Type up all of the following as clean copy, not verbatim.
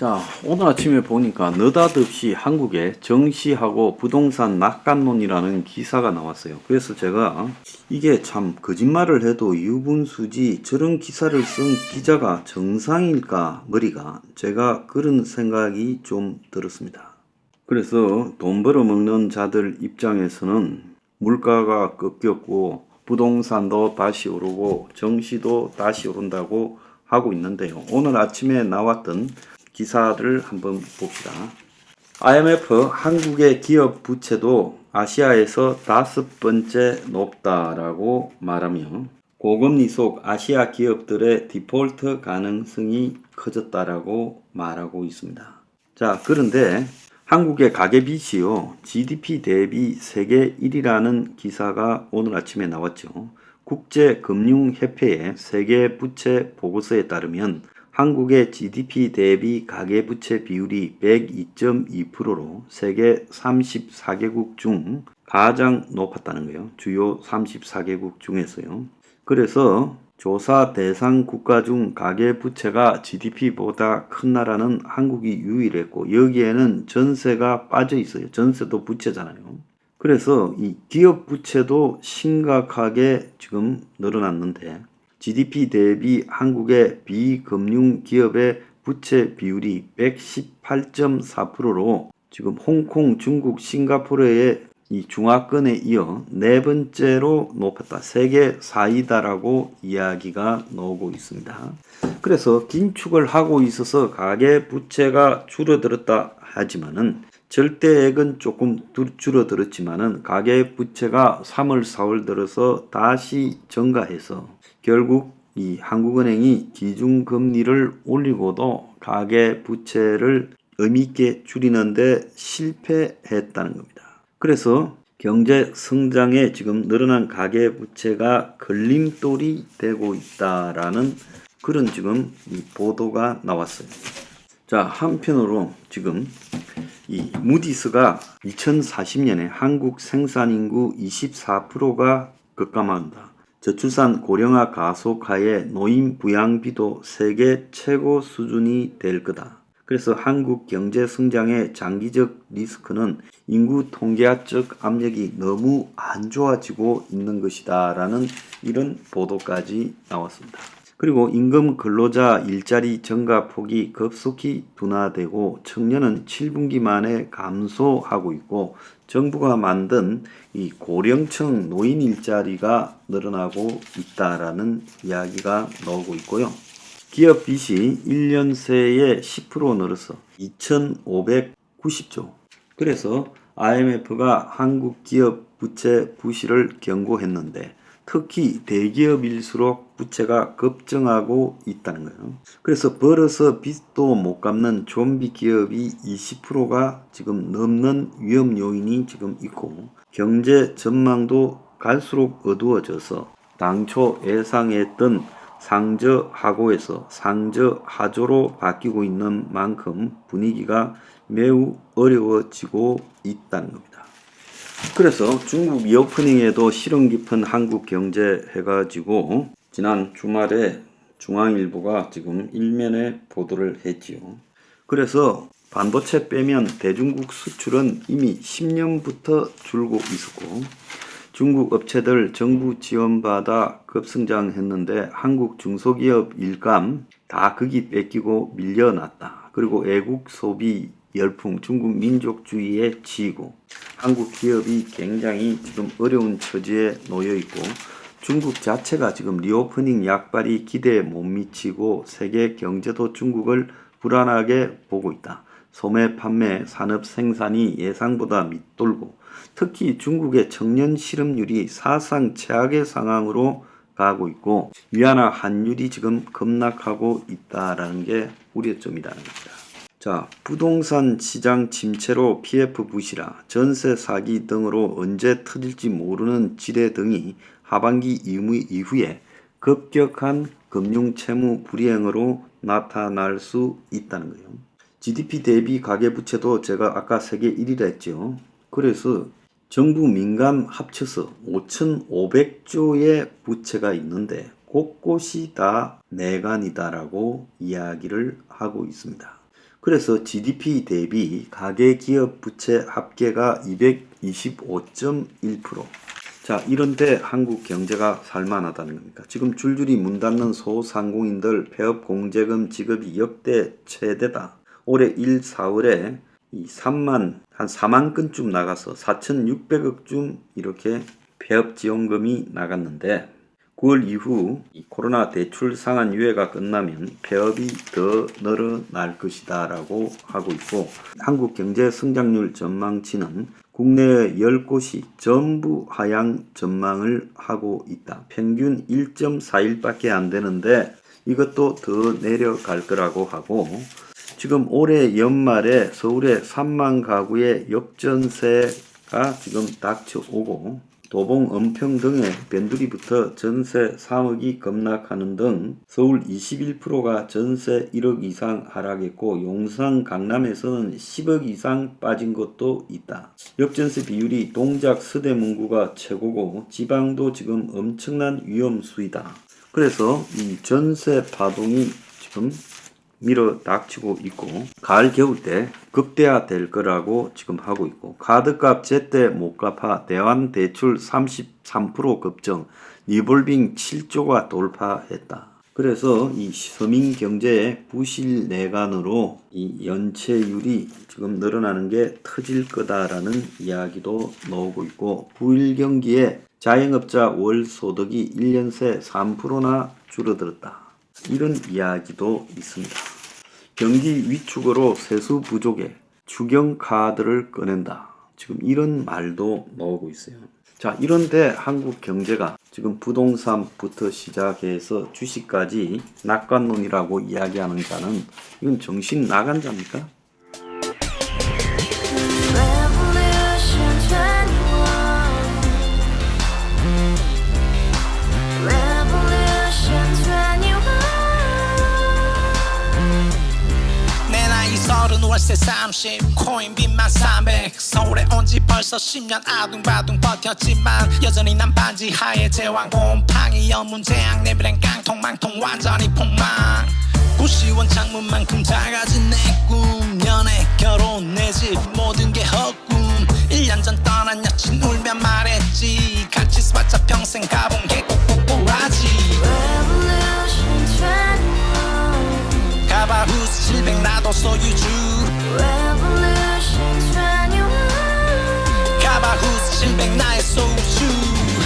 자, 오늘 아침에 보니까 느닷없이 한국에 정시하고 부동산 낙관론이라는 기사가 나왔어요. 그래서 제가 이게 참 거짓말을 해도 유분수지 저런 기사를 쓴 기자가 정상일까 머리가 제가 그런 생각이 좀 들었습니다. 그래서 돈 벌어먹는 자들 입장에서는 물가가 꺾였고 부동산도 다시 오르고 정시도 다시 오른다고 하고 있는데요. 오늘 아침에 나왔던 기사를 한번 봅시다. IMF 한국의 기업 부채도 아시아에서 5번째 높다라고 말하며 고금리 속 아시아 기업들의 디폴트 가능성이 커졌다라고 말하고 있습니다. 자, 그런데 한국의 가계빚이요, GDP 대비 세계 1위라는 기사가 오늘 아침에 나왔죠. 국제금융협회의 세계 부채 보고서에 따르면 한국의 GDP 대비 가계부채 비율이 102.2%로 세계 34개국 중 가장 높았다는 거예요. 주요 34개국 중에서요. 그래서 조사 대상 국가 중 가계부채가 GDP보다 큰 나라는 한국이 유일했고 여기에는 전세가 빠져 있어요. 전세도 부채잖아요. 그래서 이 기업 부채도 심각하게 지금 늘어났는데 GDP 대비 한국의 비금융 기업의 부채 비율이 118.4%로 지금 홍콩, 중국, 싱가포르의 이 중화권에 이어 네 번째로 높았다. 세계 4위다라고 이야기가 나오고 있습니다. 그래서 긴축을 하고 있어서 가계 부채가 줄어들었다 하지만은 절대액은 조금 줄어들었지만은 가계 부채가 3월, 4월 들어서 다시 증가해서 결국 이 한국은행이 기준금리를 올리고도 가계 부채를 의미있게 줄이는데 실패했다는 겁니다. 그래서 경제 성장에 지금 늘어난 가계 부채가 걸림돌이 되고 있다라는 그런 지금 이 보도가 나왔어요. 자, 한편으로 지금 이 무디스가 2040년에 한국 생산인구 24%가 급감한다. 저출산 고령화 가속화에 노인 부양비도 세계 최고 수준이 될 거다. 그래서 한국 경제 성장의 장기적 리스크는 인구 통계학적 압력이 너무 안 좋아지고 있는 것이다 라는 이런 보도까지 나왔습니다. 그리고 임금 근로자 일자리 증가 폭이 급속히 둔화되고 청년은 7분기 만에 감소하고 있고 정부가 만든 이 고령층 노인 일자리가 늘어나고 있다라는 이야기가 나오고 있고요. 기업 빚이 1년 새에 10% 늘어서 2,590조. 그래서 IMF가 한국 기업 부채 부실을 경고했는데 특히 대기업일수록 부채가 급증하고 있다는 거예요. 그래서 벌어서 빚도 못 갚는 좀비 기업이 20%가 지금 넘는 위험 요인이 지금 있고 경제 전망도 갈수록 어두워져서 당초 예상했던 상저하고에서 상저하조로 바뀌고 있는 만큼 분위기가 매우 어려워지고 있다는 겁니다. 그래서 중국 리오프닝에도 실험 깊은 한국 경제 해가지고 지난 주말에 중앙일보가 지금 일면에 보도를 했지요. 그래서 반도체 빼면 대중국 수출은 이미 10년부터 줄고 있었고 중국 업체들 정부 지원받아 급성장했는데 한국 중소기업 일감 다 거기 뺏기고 밀려났다. 그리고 애국 소비 열풍, 중국 민족주의에 치이고 한국 기업이 굉장히 지금 어려운 처지에 놓여 있고 중국 자체가 지금 리오프닝 약발이 기대에 못 미치고 세계 경제도 중국을 불안하게 보고 있다. 소매 판매, 산업 생산이 예상보다 밑돌고 특히 중국의 청년 실업률이 사상 최악의 상황으로 가고 있고 위안화 환율이 지금 급락하고 있다라는 게 우려점이라는 겁니다. 자, 부동산 시장 침체로 PF 부실화, 전세 사기 등으로 언제 터질지 모르는 지뢰 등이 하반기 이후에 급격한 금융 채무 불이행으로 나타날 수 있다는 거예요. GDP 대비 가계부채도 제가 아까 세계 1위라 했죠. 그래서 정부 민간 합쳐서 5,500조의 부채가 있는데 곳곳이 다 내간이다라고 이야기를 하고 있습니다. 그래서 GDP 대비 가계 기업 부채 합계가 225.1%. 자, 이런데 한국 경제가 살만하다는 겁니까? 지금 줄줄이 문 닫는 소상공인들 폐업 공제금 지급이 역대 최대다. 올해 1, 4월에 이 4만 건쯤 나가서 4,600억쯤 이렇게 폐업 지원금이 나갔는데 9월 이후 이 코로나 대출 상한 유예가 끝나면 폐업이 더 늘어날 것이다 라고 하고 있고, 한국 경제 성장률 전망치는 국내의 10곳이 전부 하향 전망을 하고 있다. 평균 1.41밖에 안 되는데 이것도 더 내려갈 거라고 하고, 지금 올해 연말에 서울의 3만 가구의 역전세가 지금 닥쳐오고 도봉, 은평 등의 변두리부터 전세 3억이 급락하는 등 서울 21%가 전세 1억 이상 하락했고, 용산, 강남에서는 10억 이상 빠진 것도 있다. 역전세 비율이 동작, 서대문구가 최고고 지방도 지금 엄청난 위험 수위다. 그래서 이 전세 파동이 지금 밀어 닥치고 있고, 가을 겨울 때 극대화될 거라고 지금 하고 있고, 카드값 제때 못 갚아 대환 대출 33% 급증, 리볼빙 7조가 돌파했다. 그래서 이 서민 경제의 부실 내관으로 이 연체율이 지금 늘어나는 게 터질 거다라는 이야기도 나오고 있고, 부일경기에 자영업자 월 소득이 1년 새 3%나 줄어들었다. 이런 이야기도 있습니다. 경기 위축으로 세수 부족에 추경카드를 꺼낸다. 지금 이런 말도 나오고 있어요. 자, 이런데 한국 경제가 지금 부동산부터 시작해서 주식까지 낙관론이라고 이야기하는 자는 이건 정신 나간 자입니까? 월세 30 코인빚만 300 서울에 온지 벌써 10년 아둥바둥 버텼지만 여전히 난 반지 하에 제왕 곰팡이 연문제약 내비랭 깡통망통 완전히 폭망 고시원 창문만큼 작아진 내 꿈 연애 결혼 내 집 모든 게 헛꿈 1년 전 떠난 여친 울며 말했지 같이 스봤자 평생 가본 게 꼭꼭꼬라지 가바후스 700 나도 소유주 가바후스 700 나의 소주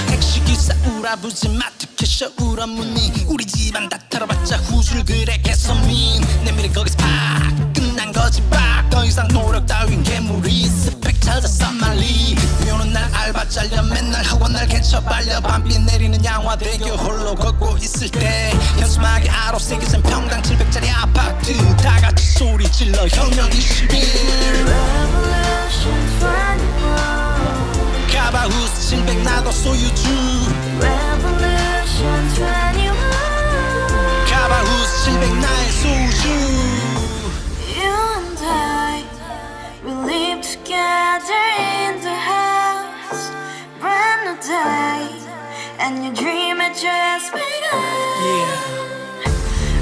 택시기사 우라부지 마트 캐셔 울어무니 우리 집안 다 털어봤자 후줄 그래 개선민 내미래 거기서 팍 끝난 거지 팍 더 이상 노력 따윈 괴물이 스펙 찾아서 말리 비오는 날 알바 잘려 맨날 학원 날 개쳐 발려 밤비 내리는 양화대교 홀로 걷고 있을 때 현수막에 아로 새겨진 평당 700짜리 아파트 다같이 소리 질러 혁명 21 가바후스 700 나도 소유주 가바후스 700 나의 소주 Together in the house, brand new day, and your dream had just begun.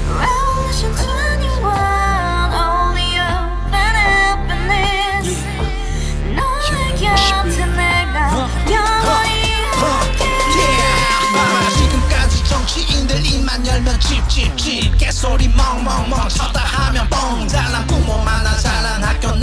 Revolution 21, only open happiness. 너의 곁에 내가 영원히 함께. 지금까지 정치인들 입만 열면 찝찝찝 개소리 멍멍멍 쳤다 하면 뻥 잘난 부모 많아 잘난 학교